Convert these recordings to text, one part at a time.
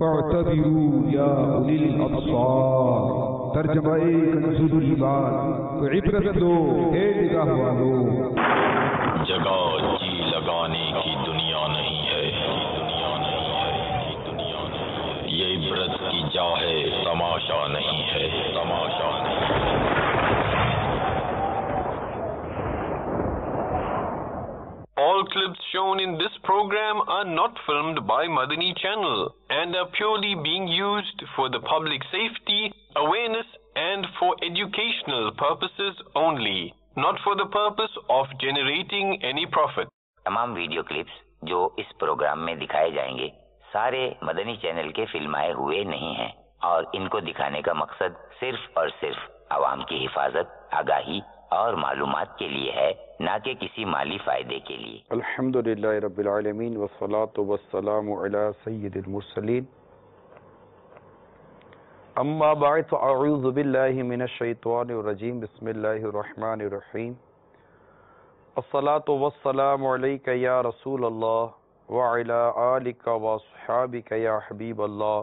فاعتبروا یا اولی الابصار، ترجمہ کنزُ العباد، تو عبرت لو اے نگاہ والو۔ جگہ جی لگانے کی دنیا نہیں ہے، یہ عبرت کی جا ہے، تماشا نہیں ہے، تماشا نہیں ہے۔ All clips shown in this program are not filmed by Madani Channel and are purely being used for the public safety, awareness and for educational purposes only, not for the purpose of generating any profit. تمام video clips جو اس programme میں دکھائے جائیں گے سارے مدنی channel کے فلمائے ہوئے نہیں ہیں اور ان کو دکھانے کا مقصد صرف اور صرف عوام کی حفاظت، آگاہی اور معلومات کے لیے ہے، نہ کہ کسی مالی فائدے کے لیے۔ الحمدللہ رب العالمین والصلاة والسلام علی سید المرسلین، اما بعد فاعوذ باللہ من الشیطان الرجیم، بسم اللہ الرحمن الرحیم۔ الصلاة والسلام علیک یا رسول اللہ وعلی آلک واصحابک یا حبیب اللہ۔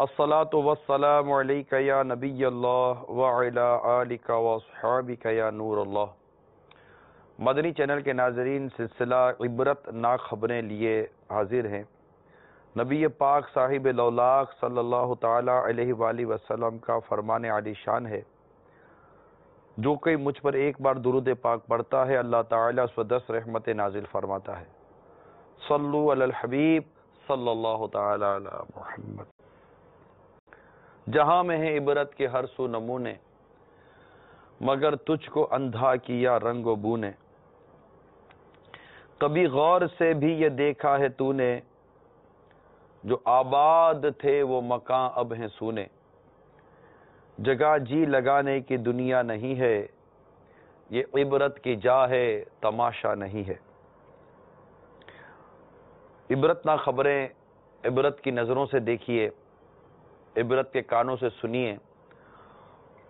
الصلاة والسلام علیک یا نبی اللہ وعلی آلک واصحابک یا نور اللہ۔ مدنی چینل کے ناظرین، سلسلہ عبرت ناک خبریں لیے حاضر ہیں۔ نبی پاک صاحب لولاق صلی اللہ تعالی علیہ وآلہ وسلم کا فرمان عالی شان ہے، جو کوئی مجھ پر ایک بار درود پاک پڑھتا ہے اللہ تعالیٰ اس پر 10 رحمت نازل فرماتا ہے۔ صلو علی الحبیب صلی اللہ تعالی علی محمد۔ جہاں میں ہے عبرت کے ہر سو نمونے، مگر تجھ کو اندھا کیا رنگ و بو نے۔ کبھی غور سے بھی یہ دیکھا ہے تو نے، جو آباد تھے وہ مکان اب ہیں سونے۔ جگہ جی لگانے کی دنیا نہیں ہے، یہ عبرت کی جا ہے، تماشا نہیں ہے۔ عبرت نہ خبریں عبرت کی نظروں سے دیکھیے، عبرت کے کانوں سے سنیے،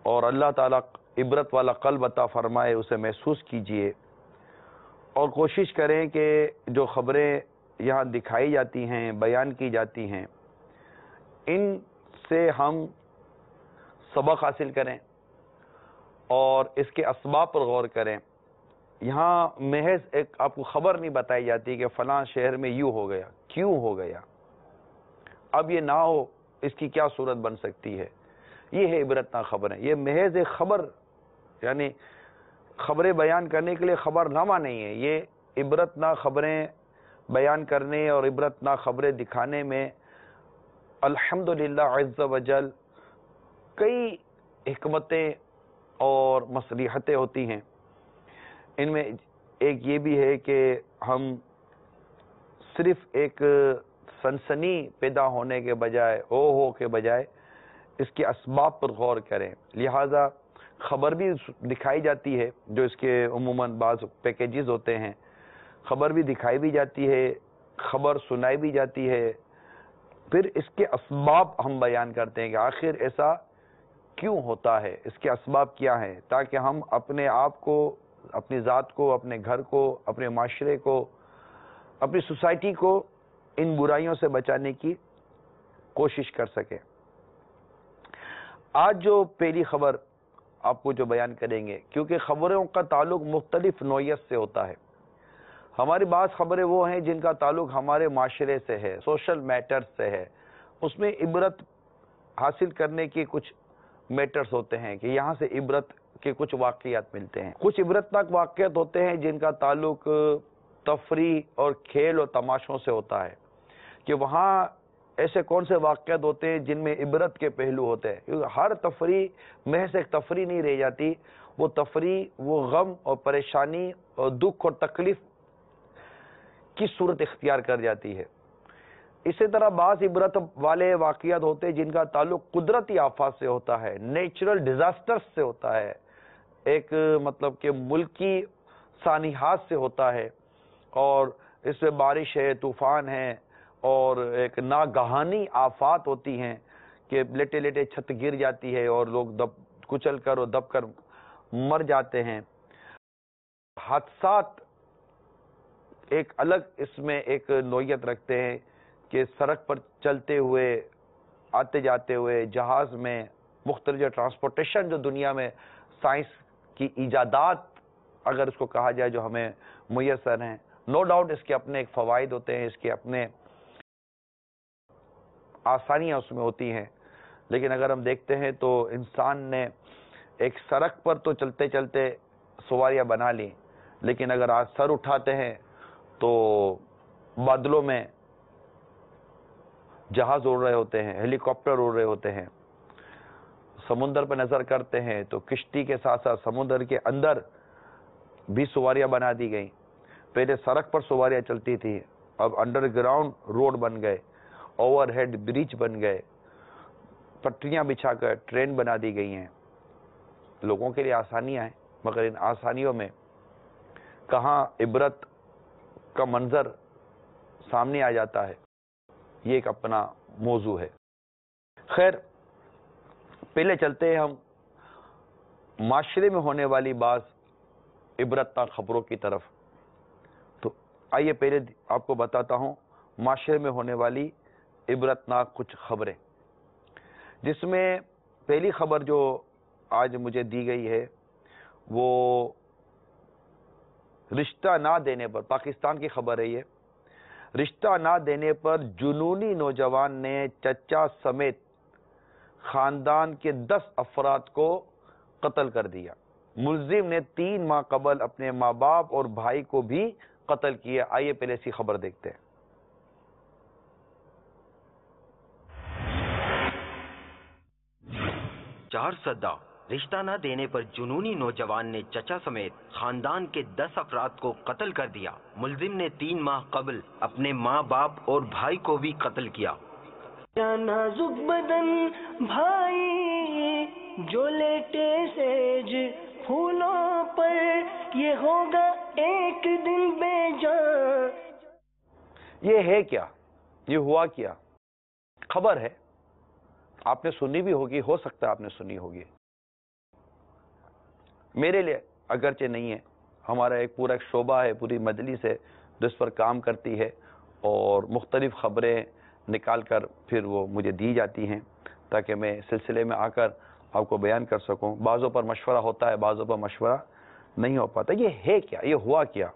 اور اللہ تعالیٰ عبرت والا قلب عطا فرمائے، اسے محسوس کیجئے، اور کوشش کریں کہ جو خبریں یہاں دکھائی جاتی ہیں، بیان کی جاتی ہیں، ان سے ہم سبق حاصل کریں اور اس کے اسباب پر غور کریں۔ یہاں محض ایک آپ کو خبر نہیں بتائی جاتی کہ فلاں شہر میں یوں ہو گیا، کیوں ہو گیا، اب یہ نہ ہو اس کی کیا صورت بن سکتی ہے۔ یہ ہے عبرت ناک خبریں۔ یہ محض ایک خبر، یعنی خبریں بیان کرنے کے لیے خبر نامہ نہیں ہے۔ یہ عبرت ناک خبریں بیان کرنے اور عبرت ناک خبریں دکھانے میں الحمدللہ عز وجل کئی حکمتیں اور مصلحتیں ہوتی ہیں۔ ان میں ایک یہ بھی ہے کہ ہم صرف ایک سنسنی پیدا ہونے کے بجائے، ہو کے بجائے، اس کے اسباب پر غور کریں۔ لہٰذا خبر بھی دکھائی جاتی ہے، جو اس کے عموماً بعض پیکیجز ہوتے ہیں، خبر بھی دکھائی بھی جاتی ہے، خبر سنائی بھی جاتی ہے، پھر اس کے اسباب ہم بیان کرتے ہیں کہ آخر ایسا کیوں ہوتا ہے، اس کے اسباب کیا ہیں، تاکہ ہم اپنے آپ کو، اپنی ذات کو، اپنے گھر کو، اپنے معاشرے کو، اپنی سوسائٹی کو ان برائیوں سے بچانے کی کوشش کر سکیں۔ آج جو پہلی خبر آپ کو جو بیان کریں گے، کیونکہ خبروں کا تعلق مختلف نوعیت سے ہوتا ہے۔ ہماری بعض خبریں وہ ہیں جن کا تعلق ہمارے معاشرے سے ہے، سوشل میٹرز سے ہے، اس میں عبرت حاصل کرنے کے کچھ میٹرز ہوتے ہیں کہ یہاں سے عبرت کے کچھ واقعات ملتے ہیں۔ کچھ عبرتناک واقعات ہوتے ہیں جن کا تعلق تفریح اور کھیل اور تماشوں سے ہوتا ہے، کہ وہاں ایسے کون سے واقعات ہوتے ہیں جن میں عبرت کے پہلو ہوتے ہیں، کیونکہ ہر تفریح محض ایک تفریح نہیں رہ جاتی، وہ تفریح وہ غم اور پریشانی اور دکھ اور تکلیف کی صورت اختیار کر جاتی ہے۔ اسی طرح بعض عبرت والے واقعات ہوتے ہیں جن کا تعلق قدرتی آفات سے ہوتا ہے، نیچرل ڈیزاسٹرز سے ہوتا ہے، ایک مطلب کہ ملکی سانحات سے ہوتا ہے، اور اس میں بارش ہے، طوفان ہے، اور ایک ناگہانی آفات ہوتی ہیں کہ لیٹے لیٹے چھت گر جاتی ہے اور لوگ کچل کر اور دب کر مر جاتے ہیں۔ حادثات ایک الگ اس میں ایک نوعیت رکھتے ہیں کہ سڑک پر چلتے ہوئے آتے جاتے ہوئے جہاز میں مختلف جو ٹرانسپورٹیشن جو دنیا میں سائنس کی ایجادات اگر اس کو کہا جائے جو ہمیں میسر ہیں، نو ڈاؤٹ اس کے اپنے ایک فوائد ہوتے ہیں، اس کے اپنے آسانیاں اس میں ہوتی ہیں، لیکن اگر ہم دیکھتے ہیں تو انسان نے ایک سڑک پر تو چلتے چلتے سواریاں بنا لی، لیکن اگر آج سر اٹھاتے ہیں تو بادلوں میں جہاز اڑ رہے ہوتے ہیں، ہیلی کاپٹر اڑ رہے ہوتے ہیں، سمندر پہ نظر کرتے ہیں تو کشتی کے ساتھ ساتھ سمندر کے اندر بھی سواریاں بنا دی گئیں۔ پہلے سڑک پر سواریاں چلتی تھی، اب انڈر گراؤنڈ روڈ بن گئے، اوور ہیڈ برج بن گئے، پٹریاں بچھا کر ٹرین بنا دی گئی ہیں۔ لوگوں کے لیے آسانیاں ہیں، مگر ان آسانیوں میں کہاں عبرت کا منظر سامنے آ جاتا ہے، یہ ایک اپنا موضوع ہے۔ خیر، پہلے چلتے ہیں ہم معاشرے میں ہونے والی بعض عبرتناک خبروں کی طرف۔ تو آئیے پہلے آپ کو بتاتا ہوں معاشرے میں ہونے والی عبرتناک کچھ خبریں، جس میں پہلی خبر جو آج مجھے دی گئی ہے وہ رشتہ نہ دینے پر، پاکستان کی خبر ہے یہ، رشتہ نہ دینے پر جنونی نوجوان نے چچا سمیت خاندان کے 10 افراد کو قتل کر دیا۔ ملزم نے 3 ماہ قبل اپنے ماں باپ اور بھائی کو بھی قتل کیا۔ آئیے پہلے اسی خبر دیکھتے ہیں۔ چار سدہ رشتہ نہ دینے پر جنونی نوجوان نے چچا سمیت خاندان کے 10 افراد کو قتل کر دیا۔ ملزم نے 3 ماہ قبل اپنے ماں باپ اور بھائی کو بھی قتل کیا۔ نازک بدن بھائی جو لیٹے سیج پھولوں پر، یہ ہوگا ایک دن بے جان۔ یہ ہے کیا؟ یہ ہوا کیا؟ خبر ہے، آپ نے سنی بھی ہوگی، ہو سکتا ہے آپ نے سنی ہوگی، میرے لیے اگرچہ نہیں ہے، ہمارا ایک پورا ایک شعبہ ہے، پوری مجلس ہے جس پر کام کرتی ہے اور مختلف خبریں نکال کر پھر وہ مجھے دی جاتی ہیں تاکہ میں سلسلے میں آ کر آپ کو بیان کر سکوں۔ بعضوں پر مشورہ ہوتا ہے، بعضوں پر مشورہ نہیں ہو پاتا۔ یہ ہے کیا؟ یہ ہوا کیا؟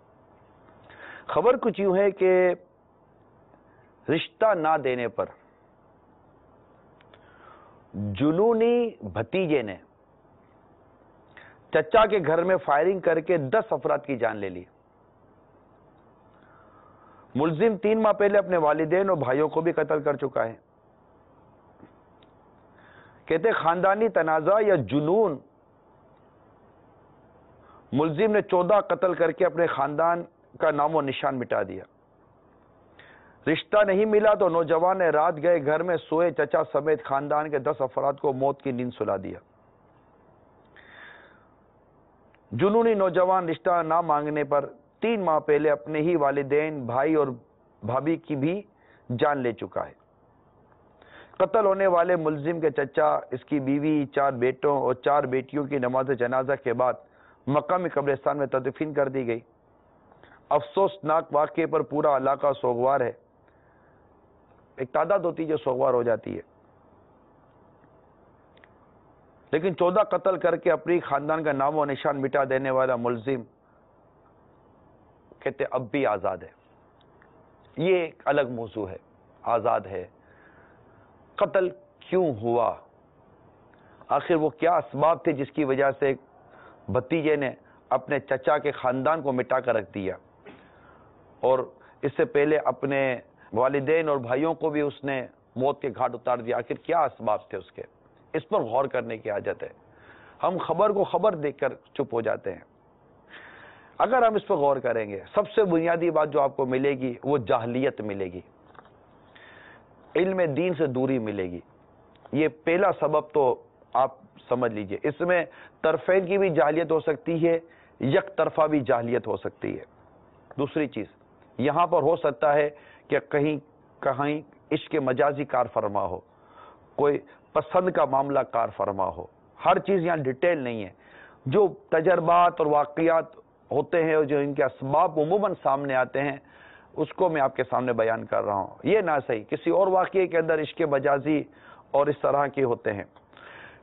خبر کچھ یوں ہے کہ رشتہ نہ دینے پر جنونی بھتیجے نے چچا کے گھر میں فائرنگ کر کے 10 افراد کی جان لے لی۔ ملزم 3 ماہ پہلے اپنے والدین اور بھائیوں کو بھی قتل کر چکا ہے۔ کہتے خاندانی تنازع یا جنون، ملزم نے 14 قتل کر کے اپنے خاندان کا نام و نشان مٹا دیا۔ رشتہ نہیں ملا تو نوجوان نے رات گئے گھر میں سوئے چچا سمیت خاندان کے 10 افراد کو موت کی نیند سلا دیا۔ جنونی نوجوان رشتہ نہ مانگنے پر 3 ماہ پہلے اپنے ہی والدین، بھائی اور بھابھی کی بھی جان لے چکا ہے۔ قتل ہونے والے ملزم کے چچا، اس کی بیوی، 4 بیٹوں اور 4 بیٹیوں کی نماز جنازہ کے بعد مقامی قبرستان میں تدفین کر دی گئی۔ افسوسناک واقعے پر پورا علاقہ سوگوار ہے۔ ایک تعداد ہوتی ہے جو سوگوار ہو جاتی ہے، لیکن 14 قتل کر کے اپنی خاندان کا نام و نشان مٹا دینے والا ملزم کہتے اب بھی آزاد ہے۔ یہ ایک الگ موضوع ہے، آزاد ہے۔ قتل کیوں ہوا؟ آخر وہ کیا اسباب تھے جس کی وجہ سے بھتیجے نے اپنے چچا کے خاندان کو مٹا کر رکھ دیا، اور اس سے پہلے اپنے والدین اور بھائیوں کو بھی اس نے موت کے گھاٹ اتار دیا؟ آخر کیا اسباب تھے اس کے؟ اس پر غور کرنے کی حاجت ہے۔ ہم خبر کو خبر دیکھ کر چپ ہو جاتے ہیں۔ اگر ہم اس پر غور کریں گے، سب سے بنیادی بات جو آپ کو ملے گی وہ جاہلیت ملے گی، علم دین سے دوری ملے گی۔ یہ پہلا سبب تو آپ سمجھ لیجئے۔ اس میں طرفین کی بھی جاہلیت ہو سکتی ہے، یک طرفہ بھی جاہلیت ہو سکتی ہے۔ دوسری چیز، یہاں پر ہو سکتا ہے کہ کہیں عشق مجازی کار فرما ہو، کوئی پسند کا معاملہ کار فرما ہو۔ ہر چیز یہاں ڈیٹیل نہیں ہے۔ جو تجربات اور واقعات ہوتے ہیں اور جو ان کے اسباب عموماً سامنے آتے ہیں، اس کو میں آپ کے سامنے بیان کر رہا ہوں. یہ نہ صحیح کسی اور واقعے کے اندر عشق مجازی اور اس طرح کے ہوتے ہیں.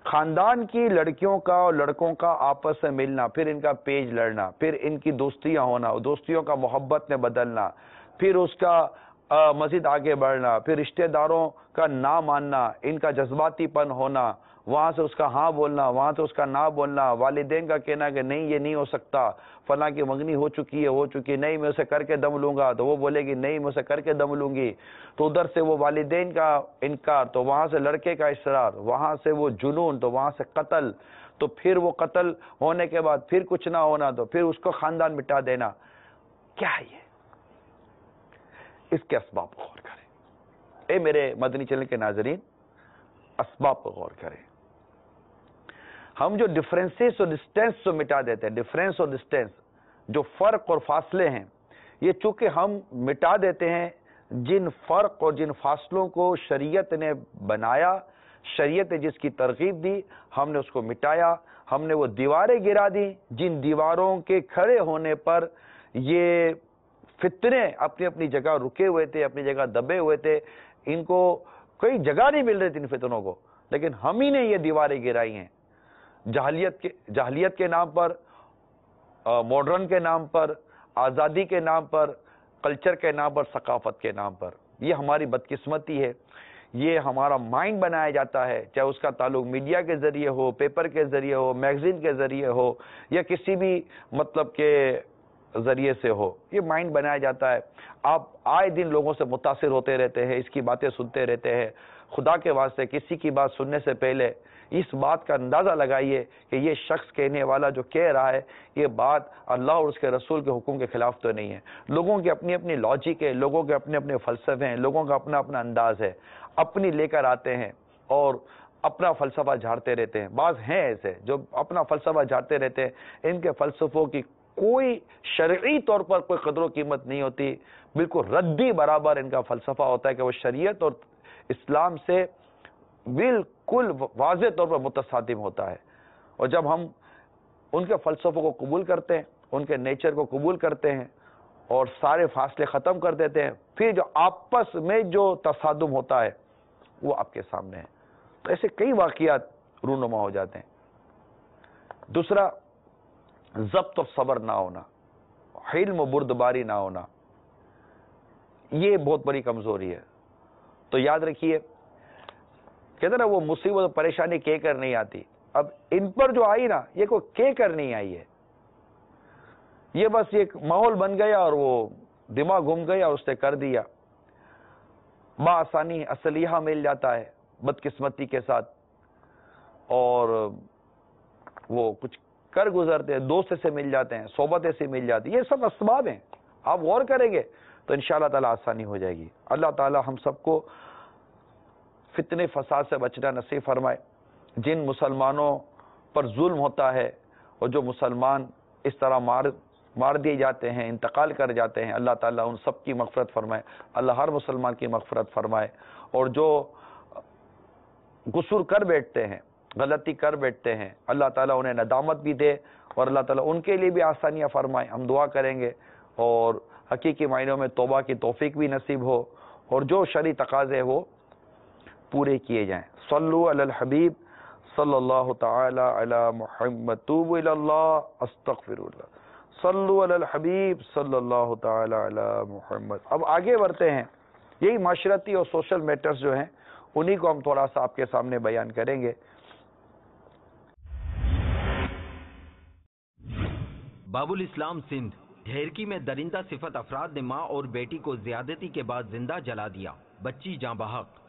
خاندان کی لڑکیوں کا اور لڑکوں کا آپس میں ملنا، پھر ان کا پیج لڑنا، پھر ان کی دوستیاں ہونا، دوستیوں کا محبت میں بدلنا، پھر اس کا مزید آگے بڑھنا، پھر رشتہ داروں کا نہ ماننا، ان کا جذباتی پن ہونا، وہاں سے اس کا ہاں بولنا، وہاں سے اس کا نہ بولنا، والدین کا کہنا کہ نہیں یہ نہیں ہو سکتا، فلاں کی منگنی ہو چکی ہے، نہیں میں اسے کر کے دم لوں گا، تو وہ بولے گی نہیں میں اسے کر کے دم لوں گی، تو ادھر سے وہ والدین کا انکار، تو وہاں سے لڑکے کا اصرار، وہاں سے وہ جنون، تو وہاں سے قتل، تو پھر وہ قتل ہونے کے بعد پھر کچھ نہ ہونا، تو پھر اس کو خاندان مٹا دینا. کیا ہے یہ؟ اس کے اسباب پر غور کریں. اے میرے مدنی چینل کے ناظرین، اسباب پر غور کریں. ہم جو ڈفرینسز اور ڈسٹینس جو مٹا دیتے ہیں، ڈفرینس اور ڈسٹینس، جو فرق اور فاصلے ہیں، یہ چونکہ ہم مٹا دیتے ہیں، جن فرق اور جن فاصلوں کو شریعت نے بنایا، شریعت نے جس کی ترغیب دی، ہم نے اس کو مٹایا. ہم نے وہ دیواریں گرا دی جن دیواروں کے کھڑے ہونے پر یہ فتنے اپنی اپنی جگہ رکے ہوئے تھے، اپنی جگہ دبے ہوئے تھے. ان کو کوئی جگہ نہیں مل رہی تھی ان فتنوں کو، لیکن ہم ہی نے یہ دیواریں گرائی ہیں. جاہلیت کے نام پر، ماڈرن کے نام پر، آزادی کے نام پر، کلچر کے نام پر، ثقافت کے نام پر. یہ ہماری بدقسمتی ہے. یہ ہمارا مائنڈ بنایا جاتا ہے، چاہے اس کا تعلق میڈیا کے ذریعے ہو، پیپر کے ذریعے ہو، میگزین کے ذریعے ہو، یا کسی بھی مطلب کے ذریعے سے ہو. یہ مائنڈ بنایا جاتا ہے. آپ آئے دن لوگوں سے متاثر ہوتے رہتے ہیں، اس کی باتیں سنتے رہتے ہیں. خدا کے واسطے کسی کی بات سننے سے پہلے اس بات کا اندازہ لگائیے کہ یہ شخص کہنے والا جو کہہ رہا ہے، یہ بات اللہ اور اس کے رسول کے حکم کے خلاف تو نہیں ہے. لوگوں کی اپنی اپنی لاجک ہے، لوگوں کے اپنے اپنے فلسفے ہیں، لوگوں کا اپنا اپنا انداز ہے. اپنی لے کر آتے ہیں اور اپنا فلسفہ جھاڑتے رہتے ہیں. بعض ہیں ایسے جو اپنا فلسفہ جھاڑتے رہتے ہیں، ان کے فلسفوں کی کوئی شرعی طور پر کوئی قدر و قیمت نہیں ہوتی. بالکل ردی برابر ان کا فلسفہ ہوتا ہے کہ وہ شریعت اور اسلام سے بالکل واضح طور پر متصادم ہوتا ہے. اور جب ہم ان کے فلسفوں کو قبول کرتے ہیں، ان کے نیچر کو قبول کرتے ہیں اور سارے فاصلے ختم کر دیتے ہیں، پھر جو آپس میں جو تصادم ہوتا ہے وہ آپ کے سامنے ہے. تو ایسے کئی واقعات رونما ہو جاتے ہیں. دوسرا، ضبط اور صبر نہ ہونا، حلم و بردباری نہ ہونا، یہ بہت بڑی کمزوری ہے. تو یاد رکھیے، کہتے نا وہ مصیبت و پریشانی کہہ کر نہیں آتی. اب ان پر جو آئی نا، یہ کوئی کہہ کر نہیں آئی ہے، یہ بس ایک ماحول بن گیا اور وہ دماغ گھوم گیا اور اس نے کر دیا. بآسانی اسلحہ مل جاتا ہے بدقسمتی کے ساتھ، اور وہ کچھ کر گزرتے ہیں، دوست سے مل جاتے ہیں، صحبت سے مل جاتی. یہ سب اسباب ہیں. آپ غور کریں گے تو انشاءاللہ تعالی آسانی ہو جائے گی. اللہ تعالی ہم سب کو فتنے فساد سے بچنا نصیب فرمائے. جن مسلمانوں پر ظلم ہوتا ہے اور جو مسلمان اس طرح مار دیے جاتے ہیں، انتقال کر جاتے ہیں، اللہ تعالیٰ ان سب کی مغفرت فرمائے. اللہ ہر مسلمان کی مغفرت فرمائے. اور جو قصور کر بیٹھتے ہیں، غلطی کر بیٹھتے ہیں، اللہ تعالیٰ انہیں ندامت بھی دے اور اللہ تعالیٰ ان کے لیے بھی آسانیاں فرمائے. ہم دعا کریں گے اور حقیقی معنوں میں توبہ کی توفیق بھی نصیب ہو اور جو شرعی تقاضے وہ پورے کیے جائیں. صلو علی الحبیب صلی اللہ تعالی علی محمد. توب الی اللہ، استغفر اللہ. صلو علی الحبیب صلی اللہ تعالی علی محمد. اب آگے بڑھتے ہیں. یہی معاشرتی اور سوشل میٹرز جو ہیں انہی کو ہم تھوڑا سا آپ کے سامنے بیان کریں گے. باب الاسلام سندھ. ڈھیرکی میں درندہ صفت افراد نے ماں اور بیٹی کو زیادتی کے بعد زندہ جلا دیا، بچی جاں بحق.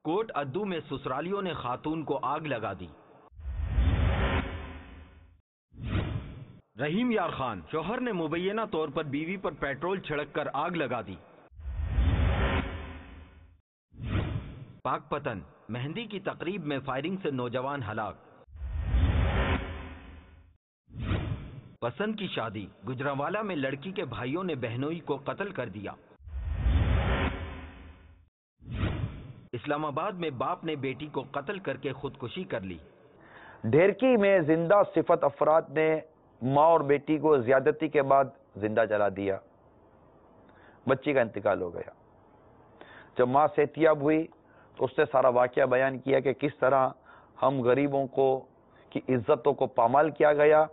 کوٹ ادو میں سسرالیوں نے خاتون کو آگ لگا دی. رحیم یار خان، شوہر نے مبینہ طور پر بیوی پر پیٹرول چھڑک کر آگ لگا دی. پاک پتن، مہندی کی تقریب میں فائرنگ سے نوجوان ہلاک. پسند کی شادی، گجرانوالہ میں لڑکی کے بھائیوں نے بہنوئی کو قتل کر دیا. اسلام آباد میں باپ نے بیٹی کو قتل کر کے خودکشی کر لی. ڈھیرکی میں زندہ صفت افراد نے ماں اور بیٹی کو زیادتی کے بعد زندہ جلا دیا، بچی کا انتقال ہو گیا۔ جب ماں صحتیاب ہوئی تو اس نے سارا واقعہ بیان کیا کہ کس طرح ہم غریبوں کی عزتوں کو پامال کیا گیا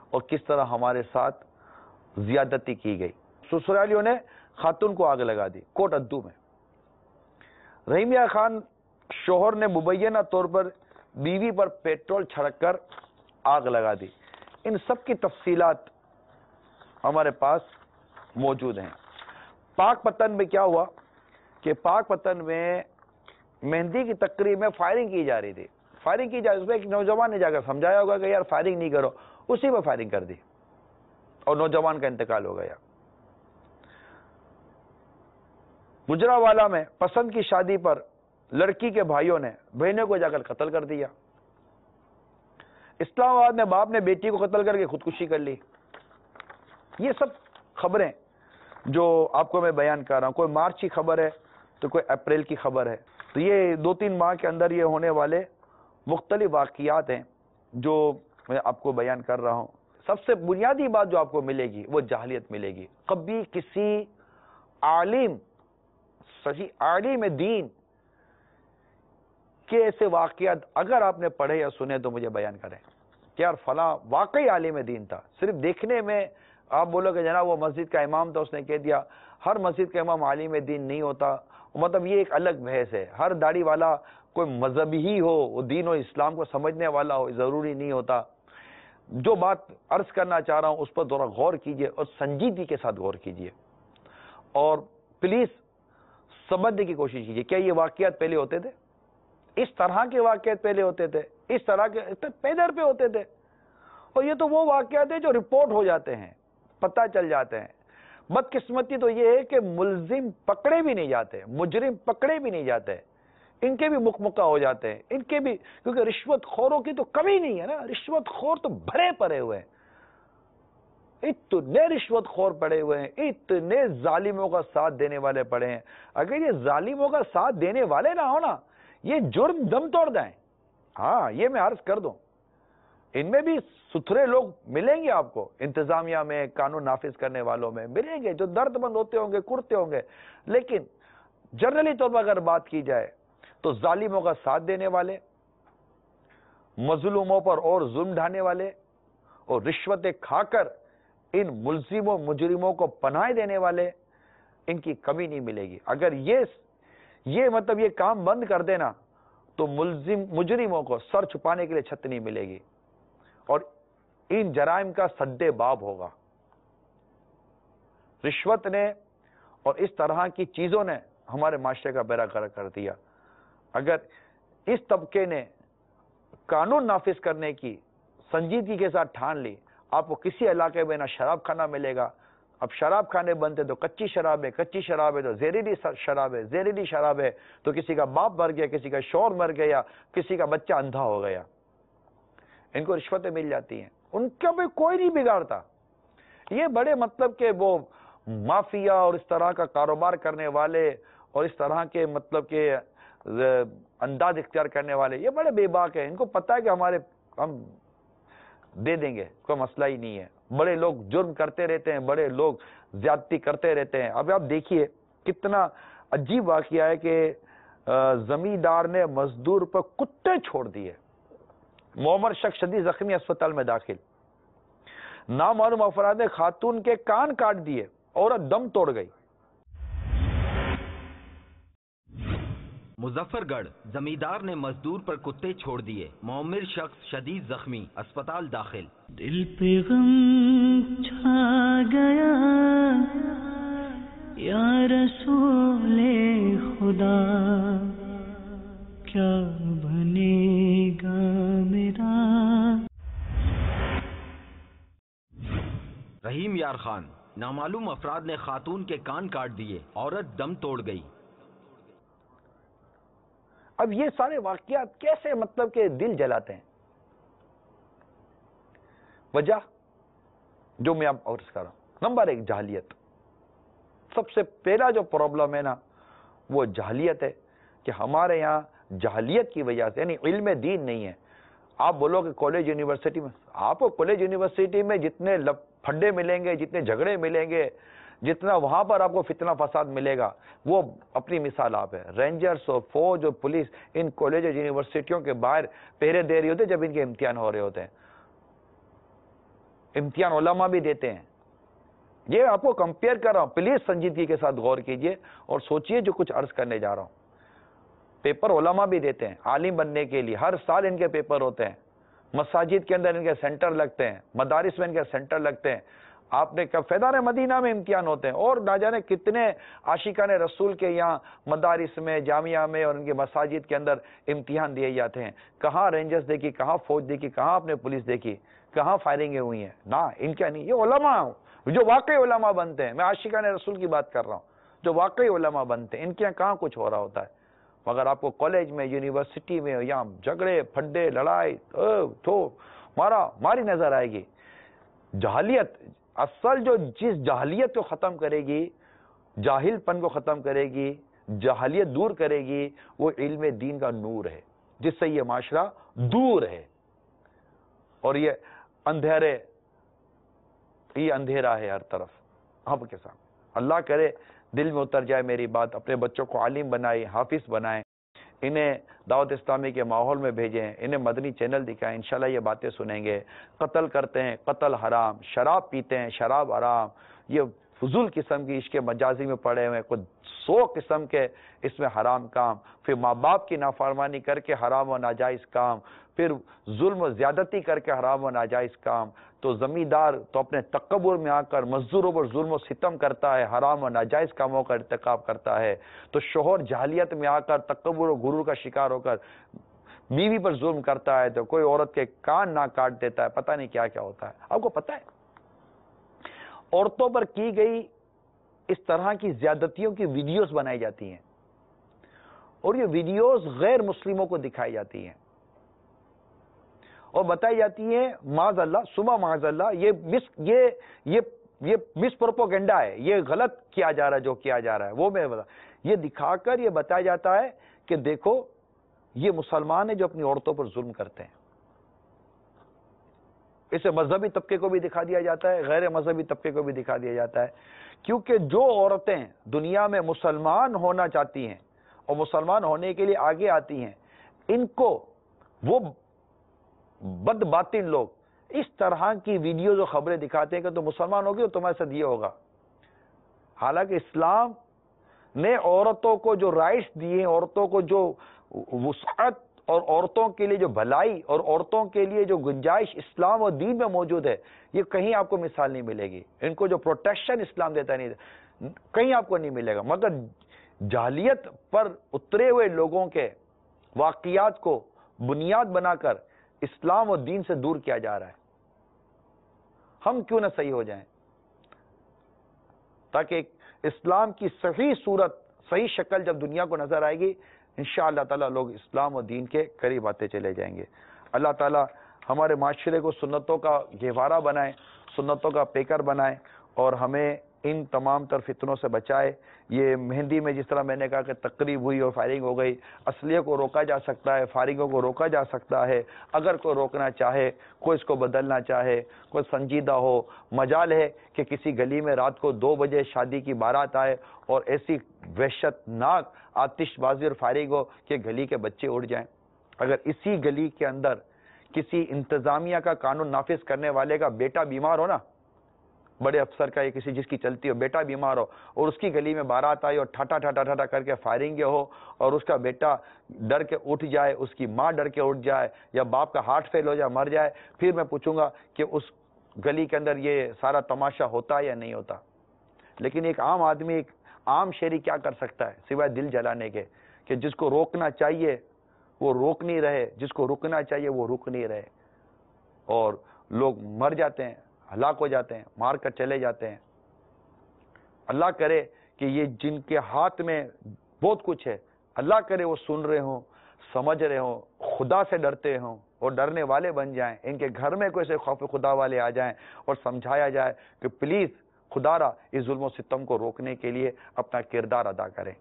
اور کس طرح ہمارے ساتھ زیادتی کی گئی۔ سسرالیوں نے خاتون کو آگ لگا دی کوٹ ادو میں۔ رحیم یار خان شوہر نے مبینہ طور پر بیوی پر پیٹرول چھڑک کر آگ لگا دی۔ ان سب کی تفصیلات ہمارے پاس موجود ہیں۔ پاک پتن میں کیا ہوا کہ پاک پتن میں مہندی کی تقریب میں فائرنگ کی جا رہی تھی، فائرنگ کی جا رہی، اس میں ایک نوجوان نے جا کر سمجھایا ہوگا کہ یار فائرنگ نہیں کرو، اسی میں فائرنگ کر دی اور نوجوان کا انتقال ہو گیا۔ گجرانوالہ میں پسند کی شادی پر لڑکی کے بھائیوں نے بہنوں کو جا کر قتل کر دیا۔ اسلام آباد میں باپ نے بیٹی کو قتل کر کے خودکشی کر لی۔ یہ سب خبریں جو آپ کو میں بیان کر رہا ہوں، کوئی مارچ کی خبر ہے تو کوئی اپریل کی خبر ہے، تو یہ 2-3 ماہ کے اندر یہ ہونے والے مختلف واقعات ہیں جو میں آپ کو بیان کر رہا ہوں۔ سب سے بنیادی بات جو آپ کو ملے گی وہ جاہلیت ملے گی۔ کبھی کسی عالم، صحیح عالم دین کے ایسے واقعات اگر آپ نے پڑھے یا سنے تو مجھے بیان کریں کہ یار فلاں واقعی عالم دین تھا۔ صرف دیکھنے میں آپ بولو کہ جناب وہ مسجد کا امام تھا، اس نے کہہ دیا۔ ہر مسجد کا امام عالم دین نہیں ہوتا، مطلب یہ ایک الگ بحث ہے۔ ہر داڑھی والا کوئی مذہبی ہی ہو، وہ دین و اسلام کو سمجھنے والا ہو، ضروری نہیں ہوتا۔ جو بات عرض کرنا چاہ رہا ہوں اس پر تھوڑا غور کیجئے اور سنجیدگی کے ساتھ غور کیجئے اور پلیز سمجھنے کی کوشش کیجئے۔ کیا یہ واقعات پہلے ہوتے تھے؟ اس طرح کے واقعات پہلے ہوتے تھے؟ اس طرح کے پیدر پہ ہوتے تھے؟ اور یہ تو وہ واقعات ہیں جو رپورٹ ہو جاتے ہیں، پتہ چل جاتے ہیں۔ بدقسمتی تو یہ ہے کہ ملزم پکڑے بھی نہیں جاتے، مجرم پکڑے بھی نہیں جاتے، ان کے بھی مکہ ہو جاتے ہیں، ان کے بھی، کیونکہ رشوت خوروں کی تو کمی نہیں ہے نا، رشوت خور تو بھرے پڑے ہوئے ہیں، اتنے رشوت خور پڑے ہوئے ہیں، اتنے ظالموں کا ساتھ دینے والے پڑے ہیں۔ اگر یہ ظالموں کا ساتھ دینے والے نہ ہو نا، یہ جرم دم توڑ دیں۔ ہاں یہ میں عرض کر دوں، ان میں بھی ستھرے لوگ ملیں گے آپ کو، انتظامیہ میں، قانون نافذ کرنے والوں میں ملیں گے جو درد مند ہوتے ہوں گے، کرتے ہوں گے، لیکن جنرلی طور پر اگر بات کی جائے تو ظالموں کا ساتھ دینے والے، مظلوموں پر اور ظلم ڈھانے والے اور رشوتیں کھا کر ان ملزموں مجرموں کو پناہ دینے والے، ان کی کمی نہیں ملے گی۔ اگر یہ مطلب یہ کام بند کر دینا تو مجرموں کو سر چھپانے کے لیے چھت نہیں ملے گی اور ان جرائم کا سد باب ہوگا۔ رشوت نے اور اس طرح کی چیزوں نے ہمارے معاشرے کا بیڑا غرق کر دیا۔ اگر اس طبقے نے قانون نافذ کرنے کی سنجیدگی کے ساتھ ٹھان لی، آپ کو کسی علاقے میں نہ شراب خانہ ملے گا۔ اب شراب کھانے بنتے تو کچی شراب ہے، کچی شراب ہے تو زہریلی شراب ہے، زہریلی شراب ہے تو کسی کا باپ مر گیا، کسی کا شوہر مر گیا، کسی کا بچہ اندھا ہو گیا۔ ان کو رشوتیں مل جاتی ہیں، ان کا بھی کوئی نہیں بگاڑتا۔ یہ بڑے مطلب کہ وہ مافیا اور اس طرح کا کاروبار کرنے والے اور اس طرح کے مطلب کہ انداز اختیار کرنے والے یہ بڑے بے باک ہیں۔ ان کو پتہ ہے کہ ہم دے دیں گے، کوئی مسئلہ ہی نہیں ہے۔ بڑے لوگ جرم کرتے رہتے ہیں، بڑے لوگ زیادتی کرتے رہتے ہیں۔ اب آپ دیکھیے کتنا عجیب واقعہ ہے کہ زمیندار نے مزدور پر کتے چھوڑ دیے، معمر شخص شدید زخمی اسپتال میں داخل۔ نامعلوم افراد نے خاتون کے کان کاٹ دیے، عورت دم توڑ گئی۔ مظفر گڑھ زمیندار نے مزدور پر کتے چھوڑ دیے، معمر شخص شدید زخمی، اسپتال داخل۔ دل پہ غم چھا گیا یا رسول خدا، کیا بنے گا میرا۔ رحیم یار خان، نامعلوم افراد نے خاتون کے کان کاٹ دیے، عورت دم توڑ گئی۔ اب یہ سارے واقعات کیسے مطلب کہ دل جلاتے ہیں؟ وجہ جو میں اب عرض کر رہا ہوں، نمبر 1 جہلیت۔ سب سے پہلا جو پرابلم ہے نا وہ جہلیت ہے کہ ہمارے یہاں جہلیت کی وجہ سے، یعنی علم دین نہیں ہے، آپ بولو کہ کالج یونیورسٹی میں، آپ کو کالج یونیورسٹی میں جتنے پھڈے ملیں گے، جتنے جھگڑے ملیں گے، جتنا وہاں پر آپ کو فتنہ فساد ملے گا، وہ اپنی مثال آپ ہے. رینجرز اور فوج اور پولیس ان کالج اور یونیورسٹیوں کے باہر پہرے دے رہی ہوتے جب ان کے امتحان ہو رہے ہوتے ہیں. امتحان علماء بھی دیتے ہیں. یہ آپ کو کمپیئر کر رہا ہوں، پلیز سنجیدگی کے ساتھ غور کیجئے اور سوچئے جو کچھ عرض کرنے جا رہا ہوں. پیپر علماء بھی دیتے ہیں عالم بننے کے لیے، ہر سال ان کے پیپر ہوتے ہیں. مساجد کے اندر ان کے سینٹر لگتے ہیں، مدارس میں ان کے سینٹر لگتے ہیں. آپ نے کب فیضان مدینہ میں امتحان ہوتے ہیں، اور نہ جانے کتنے عاشقان رسول کے یہاں مدارس میں، جامعہ میں اور ان کے مساجد کے اندر امتحان دیے جاتے ہیں. کہاں رینجرز دیکھی، کہاں فوج دیکھی، کہاں آپ نے پولیس دیکھی، کہاں فائرنگیں ہوئی ہیں؟ نہ، ان کا نہیں. یہ علماء جو واقعی علماء بنتے ہیں، میں عاشقان رسول کی بات کر رہا ہوں، جو واقعی علماء بنتے ہیں، ان کے یہاں کہاں کچھ ہو رہا ہوتا ہے. مگر آپ کو کالج میں، یونیورسٹی میں یہاں جھگڑے پھڈے، لڑائی، ماری نظر آئے گی. جہالیت اصل جو جس جہالیت کو ختم کرے گی، جاہل پن کو ختم کرے گی، جہالیت دور کرے گی، وہ علم دین کا نور ہے جس سے یہ معاشرہ دور ہے. اور یہ اندھیرا ہے ہر طرف آپ کے سامنے. اللہ کرے دل میں اتر جائے میری بات. اپنے بچوں کو عالم بنائیں، حافظ بنائیں، انہیں دعوت اسلامی کے ماحول میں بھیجیں، انہیں مدنی چینل دکھائیں. انشاءاللہ یہ باتیں سنیں گے. قتل کرتے ہیں، قتل حرام. شراب پیتے ہیں، شراب حرام. یہ فضول قسم کی عشق مجازی میں پڑے ہوئے، کچھ 100 قسم کے اس میں حرام کام. پھر ماں باپ کی نافرمانی کر کے حرام و ناجائز کام. پھر ظلم و زیادتی کر کے حرام و ناجائز کام. تو زمیندار تو اپنے تکبر میں آ کر مزدوروں پر ظلم و ستم کرتا ہے، حرام و ناجائز کاموں کا ارتکاب کرتا ہے. تو شوہر جہلیت میں آ کر تکبر و غرور کا شکار ہو کر بیوی پر ظلم کرتا ہے. تو کوئی عورت کے کان نہ کاٹ دیتا ہے، پتہ نہیں کیا کیا ہوتا ہے. آپ کو پتہ ہے عورتوں پر کی گئی اس طرح کی زیادتیوں کی ویڈیوز بنائی جاتی ہیں، اور یہ ویڈیوز غیر مسلموں کو دکھائی جاتی ہیں اور بتائی جاتی ہیں معاذ اللہ، صبح معاذ اللہ، یہ مس پروپیگنڈا ہے، یہ غلط کیا جا رہا ہے جو کیا جا رہا ہے. وہ میں یہ دکھا کر یہ بتایا جاتا ہے کہ دیکھو یہ مسلمان ہیں جو اپنی عورتوں پر ظلم کرتے ہیں. اسے مذہبی طبقے کو بھی دکھا دیا جاتا ہے، غیر مذہبی طبقے کو بھی دکھا دیا جاتا ہے. کیونکہ جو عورتیں دنیا میں مسلمان ہونا چاہتی ہیں اور مسلمان ہونے کے لیے آگے آتی ہیں، ان کو وہ بد باطن لوگ اس طرح کی ویڈیوز اور خبریں دکھاتے ہیں کہ تم مسلمان ہوگی اور تمہارے ساتھ یہ ہوگا. حالانکہ اسلام نے عورتوں کو جو رائٹس دیے ہیں، عورتوں کو جو وسعت اور عورتوں کے لیے جو بھلائی اور عورتوں کے لیے جو گنجائش اسلام اور دین میں موجود ہے، یہ کہیں آپ کو مثال نہیں ملے گی. ان کو جو پروٹیکشن اسلام دیتا نہیں، کہیں آپ کو نہیں ملے گا. مگر جہلیت پر اترے ہوئے لوگوں کے واقعات کو بنیاد بنا کر اسلام اور دین سے دور کیا جا رہا ہے. ہم کیوں نہ صحیح ہو جائیں تاکہ اسلام کی صحیح صورت، صحیح شکل جب دنیا کو نظر آئے گی، انشاءاللہ تعالی لوگ اسلام اور دین کے قریب آتے چلے جائیں گے. اللہ تعالی ہمارے معاشرے کو سنتوں کا گہوارہ بنائے، سنتوں کا پیکر بنائے، اور ہمیں ان تمام تر فتنوں سے بچائے. یہ مہندی میں جس طرح میں نے کہا کہ تقریب ہوئی اور فائرنگ ہو گئی، اسلحے کو روکا جا سکتا ہے، فائرنگوں کو روکا جا سکتا ہے. اگر کوئی روکنا چاہے، کوئی اس کو بدلنا چاہے، کوئی سنجیدہ ہو، مجال ہے کہ کسی گلی میں رات کو 2 بجے شادی کی بارات آئے اور ایسی وحشت ناک آتش بازی اور فائرنگ ہو کہ گلی کے بچے اڑ جائیں. اگر اسی گلی کے اندر کسی انتظامیہ کا قانون نافذ کرنے والے کا بیٹا بیمار ہو نا، بڑے افسر کا یا کسی جس کی چلتی ہو، بیٹا بیمار ہو اور اس کی گلی میں بارات آئی اور ٹھاٹا ٹھاٹا ٹھاٹا کر کے فائرنگ ہو اور اس کا بیٹا ڈر کے اٹھ جائے، اس کی ماں ڈر کے اٹھ جائے، یا باپ کا ہارٹ فیل ہو جائے، مر جائے، پھر میں پوچھوں گا کہ اس گلی کے اندر یہ سارا تماشا ہوتا ہے یا نہیں ہوتا. لیکن ایک عام آدمی، ایک عام شہری کیا کر سکتا ہے سوائے دل جلانے کے کہ جس کو روکنا چاہیے وہ روک نہیں رہے، جس کو رکنا چاہیے وہ رک نہیں رہے، اور لوگ مر جاتے ہیں، ہلاک ہو جاتے ہیں، مار کر چلے جاتے ہیں. اللہ کرے کہ یہ جن کے ہاتھ میں بہت کچھ ہے، اللہ کرے وہ سن رہے ہوں، سمجھ رہے ہوں، خدا سے ڈرتے ہوں اور ڈرنے والے بن جائیں. ان کے گھر میں کوئی سے خوف خدا والے آ جائیں اور سمجھایا جائے کہ پلیز خدا را اس ظلم و ستم کو روکنے کے لیے اپنا کردار ادا کریں.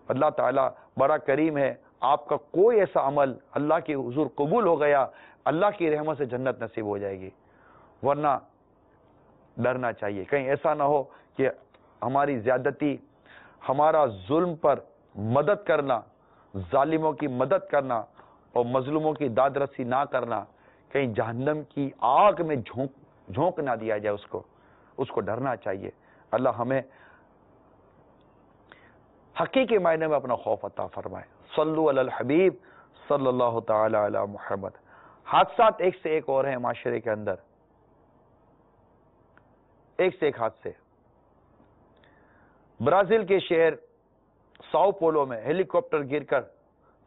اللہ تعالیٰ بڑا کریم ہے، آپ کا کوئی ایسا عمل اللہ کے حضور قبول ہو گیا، اللہ کی رحمت سے جنت نصیب ہو جائے گی. ورنہ ڈرنا چاہیے کہیں ایسا نہ ہو کہ ہماری زیادتی، ہمارا ظلم پر مدد کرنا، ظالموں کی مدد کرنا اور مظلوموں کی داد رسی نہ کرنا کہیں جہنم کی آگ میں جھونک نہ دیا جائے. اس کو ڈرنا چاہیے. اللہ ہمیں حقیقی معنی میں اپنا خوف عطا فرمائے. صلو علی الحبیب صلی اللہ تعالی علی محمد. حادثات ایک سے ایک اور ہیں معاشرے کے اندر، ایک سے ایک حادثے. برازیل کے شہر ساؤ پولو میں ہیلی کاپٹر گر کر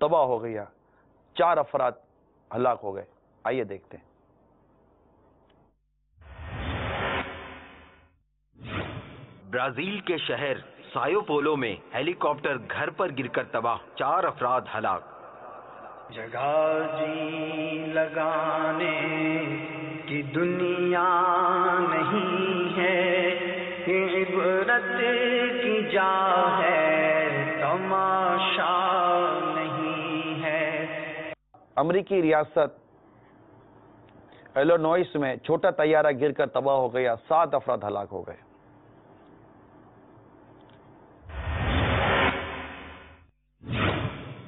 تباہ ہو گیا، 4 افراد ہلاک ہو گئے. آئیے دیکھتے ہیں. برازیل کے شہر سایو پولو میں ہیلی کاپٹر گھر پر گر کر تباہ، 4 افراد ہلاک. جگہ جی لگانے کی دنیا نہیں ہے، یہ عبرت کی جا ہے، تماشا نہیں ہے. امریکی ریاست ایلینوائس میں چھوٹا طیارہ گر کر تباہ ہو گیا، 7 افراد ہلاک ہو گئے.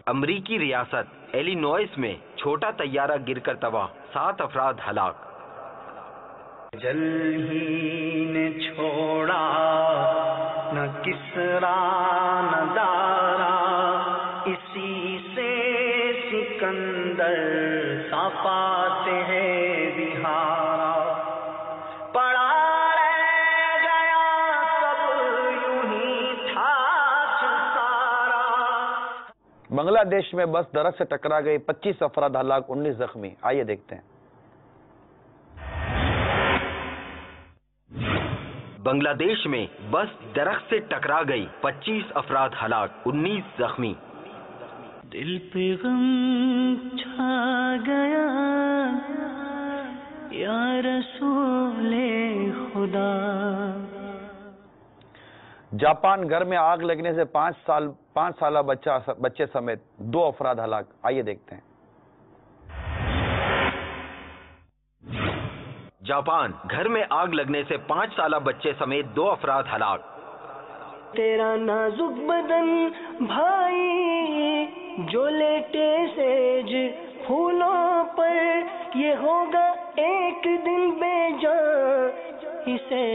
امریکی ریاست ایلینوائس میں چھوٹا طیارہ گر کر تباہ، 7 افراد ہلاک. جل ہی نے چھوڑا نہ کسرا نہ دارا، اسی سے سکندر صفات ہے بہارا. پڑا رہ گیا سب یوں ہی تھا سارا. بنگلہ دیش میں بس درخت سے ٹکرا گئی، 25 افراد ہلاک، 19 زخمی. آئیے دیکھتے ہیں. بنگلہ دیش میں بس درخت سے ٹکرا گئی، 25 افراد ہلاک، 19 زخمی. دل پہ غم چھا گیا یا رسول خدا. جاپان گھر میں آگ لگنے سے 5 سالہ بچے سمیت 2 افراد ہلاک. آئیے دیکھتے ہیں. جاپان گھر میں آگ لگنے سے 5 سالہ بچے سمیت 2 افراد ہلاک. تیرا نازک بدن بھائی جو لیٹے سیج پھولوں پر، یہ ہوگا ایک دن بے جان، اسے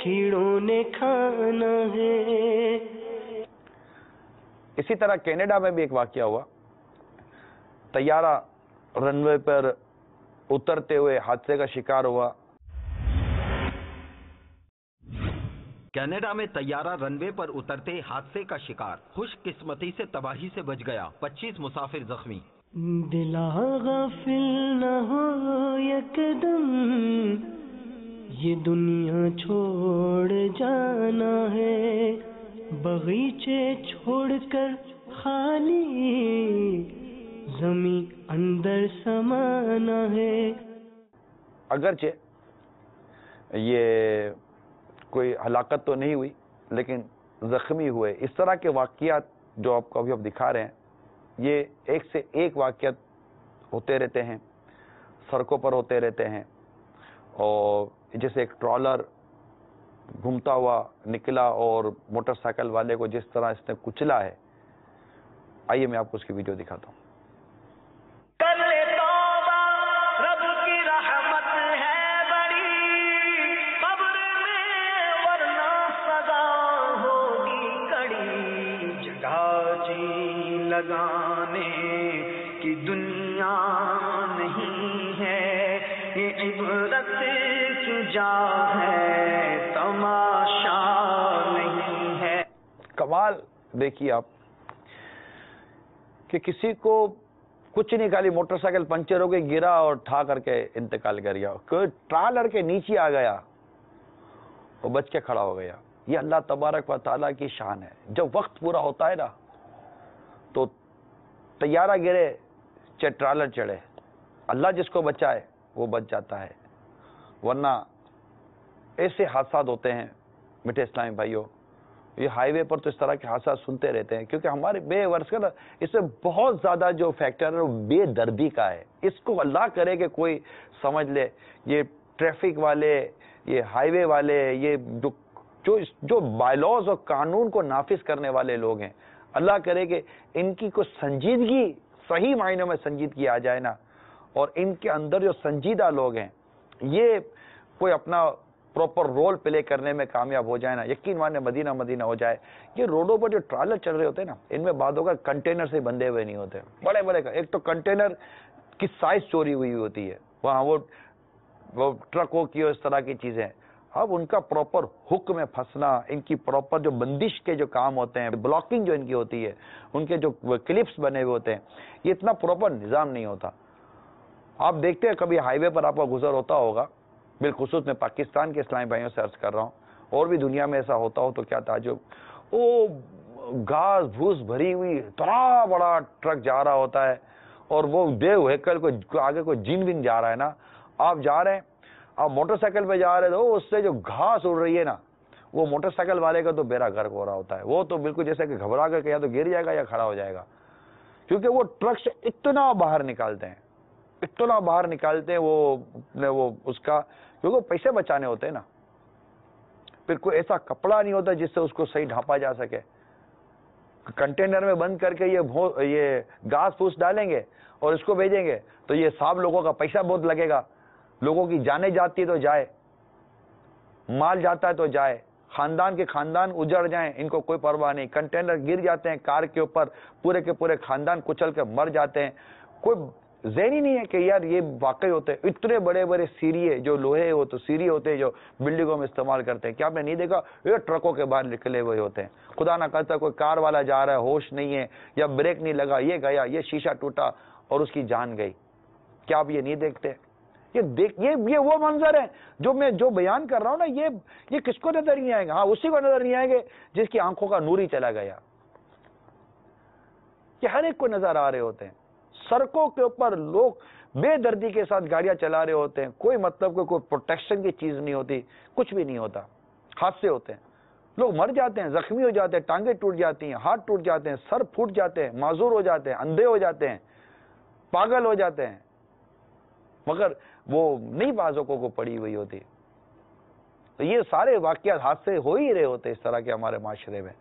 کیڑوں نے کھانا ہے. اسی طرح کینیڈا میں بھی ایک واقعہ ہوا. طیارہ رن وے پر اترتے ہوئے حادثے کا شکار ہوا. کینیڈا میں طیارہ رن وے پر اترتے حادثے کا شکار، خوش قسمتی سے تباہی سے بچ گیا، 25 مسافر زخمی. دلا غافل نہ ہو یک دم، یہ دنیا چھوڑ جانا ہے، باغیچے چھوڑ کر خالی زمین اندر سمانا ہے. اگرچہ یہ کوئی ہلاکت تو نہیں ہوئی لیکن زخمی ہوئے. اس طرح کے واقعات جو آپ کو ابھی دکھا رہے ہیں، یہ ایک سے ایک واقعات ہوتے رہتے ہیں، سڑکوں پر ہوتے رہتے ہیں. اور جیسے ایک ٹرالر گھومتا ہوا نکلا اور موٹر سائیکل والے کو جس طرح اس نے کچلا ہے، آئیے میں آپ کو اس کی ویڈیو دکھاتا ہوں. لگانے کی دنیا نہیں ہے، یہ عبرت کی جا ہے، تماشا نہیں ہے. کمال دیکھیے آپ کہ کسی کو کچھ نہیں، خالی موٹر سائیکل پنچر ہو گئی، گرا اور ٹھا کر کے انتقال کر گیا. کوئی ٹرالر کے نیچے آ گیا وہ بچ کے کھڑا ہو گیا. یہ اللہ تبارک و تعالیٰ کی شان ہے. جب وقت پورا ہوتا ہے نا تو طیارہ گرے چاہے ٹرالر چڑھے، اللہ جس کو بچائے وہ بچ جاتا ہے. ورنہ ایسے حادثات ہوتے ہیں میٹھے اسلامی بھائیوں، یہ ہائی وے پر تو اس طرح کے حادثات سنتے رہتے ہیں، کیونکہ ہمارے بے ورس کا نا اس میں بہت زیادہ جو فیکٹر ہے وہ بے دردی کا ہے. اس کو اللہ کرے کہ کوئی سمجھ لے. یہ ٹریفک والے، یہ ہائی وے والے، یہ جو بائی لاز اور قانون کو نافذ کرنے والے لوگ ہیں، اللہ کرے کہ ان کی کوئی سنجیدگی، صحیح معنوں میں سنجیدگی آ جائے نا، اور ان کے اندر جو سنجیدہ لوگ ہیں یہ کوئی اپنا پراپر رول پلے کرنے میں کامیاب ہو جائے نا، یقین مانے مدینہ مدینہ ہو جائے. یہ روڈوں پر جو ٹرالر چل رہے ہوتے ہیں نا، ان میں بعدوں کا کنٹینر سے بندھے ہوئے نہیں ہوتے، بڑے بڑے. ایک تو کنٹینر کی سائز چوری ہوئی ہوتی ہے وہاں، وہ ٹرکوں کی اور اس طرح کی چیزیں. اب ان کا پراپر حک میں پھنسنا، ان کی پراپر جو بندش کے جو کام ہوتے ہیں، بلاکنگ جو ان کی ہوتی ہے، ان کے جو کلپس بنے ہوئے ہوتے ہیں، یہ اتنا پراپر نظام نہیں ہوتا. آپ دیکھتے ہیں کبھی ہائی وے پر آپ کا گزر ہوتا ہوگا، بالخصوص میں پاکستان کے اسلامی بھائیوں سے عرض کر رہا ہوں، اور بھی دنیا میں ایسا ہوتا ہو تو کیا تعجب. وہ گھاس بھوس بھری ہوئی اتنا بڑا ٹرک جا رہا ہوتا ہے، اور وہ دیو ہیکل کو آگے کوئی جن ون جا رہا ہے نا. آپ جا رہے ہیں، آپ موٹر سائیکل پہ جا رہے تو اس سے جو گھاس اڑ رہی ہے نا، وہ موٹر سائیکل والے کا تو بیڑا غرق ہو رہا ہوتا ہے. وہ تو بالکل جیسے کہ گھبرا کر یا تو گر جائے گا یا کھڑا ہو جائے گا، کیونکہ وہ ٹرک سے اتنا باہر نکالتے ہیں، اتنا باہر نکالتے ہیں وہ اس کا، کیونکہ پیسے بچانے ہوتے ہیں نا. پھر کوئی ایسا کپڑا نہیں ہوتا جس سے اس کو صحیح ڈھانپا جا سکے. کنٹینر میں بند کر کے یہ گھاس پھوس ڈالیں گے اور اس کو بھیجیں گے تو یہ صاحب لوگوں کا پیسہ بہت لگے گا. لوگوں کی جانیں جاتی ہے تو جائے، مال جاتا ہے تو جائے، خاندان کے خاندان اجڑ جائیں، ان کو کوئی پرواہ نہیں. کنٹینر گر جاتے ہیں کار کے اوپر، پورے کے پورے خاندان کچل کے مر جاتے ہیں. کوئی ذہن ہی نہیں ہے کہ یار یہ واقعی ہوتے ہیں. اتنے بڑے بڑے سیریے جو لوہے ہو تو سیریے ہوتے ہیں جو بلڈنگوں میں استعمال کرتے ہیں، کیا آپ نے نہیں دیکھا؟ یہ ٹرکوں کے باہر نکلے ہوئے ہوتے ہیں. خدا نہ کرتا کوئی کار والا جا رہا ہے، ہوش نہیں ہے یا بریک نہیں لگا، یہ گیا، یہ شیشہ ٹوٹا اور اس کی جان گئی. کیا آپ یہ نہیں دیکھتے؟ یہ وہ منظر ہے جو میں بیان کر رہا ہوں نا. یہ کس کو نظر نہیں آئے گا؟ ہاں، اسی کو نظر نہیں آئیں گے جس کی آنکھوں کا نور ہی چلا گیا. یہ ہر ایک کو نظر آ رہے ہوتے ہیں. سڑکوں کے اوپر لوگ بے دردی کے ساتھ گاڑیاں چلا رہے ہوتے ہیں، کوئی مطلب کوئی پروٹیکشن کی چیز نہیں ہوتی، کچھ بھی نہیں ہوتا. حادثے ہوتے ہیں، لوگ مر جاتے ہیں، زخمی ہو جاتے ہیں، ٹانگیں ٹوٹ جاتی ہیں، ہاتھ ٹوٹ جاتے ہیں، سر پھوٹ جاتے ہیں، معذور ہو جاتے ہیں، اندھے ہو جاتے ہیں، پاگل ہو جاتے ہیں، مگر وہ نہیں بازوں کو پڑی ہوئی ہوتی. تو یہ سارے واقعات حادثے ہو ہی رہے ہوتے اس طرح کے ہمارے معاشرے میں.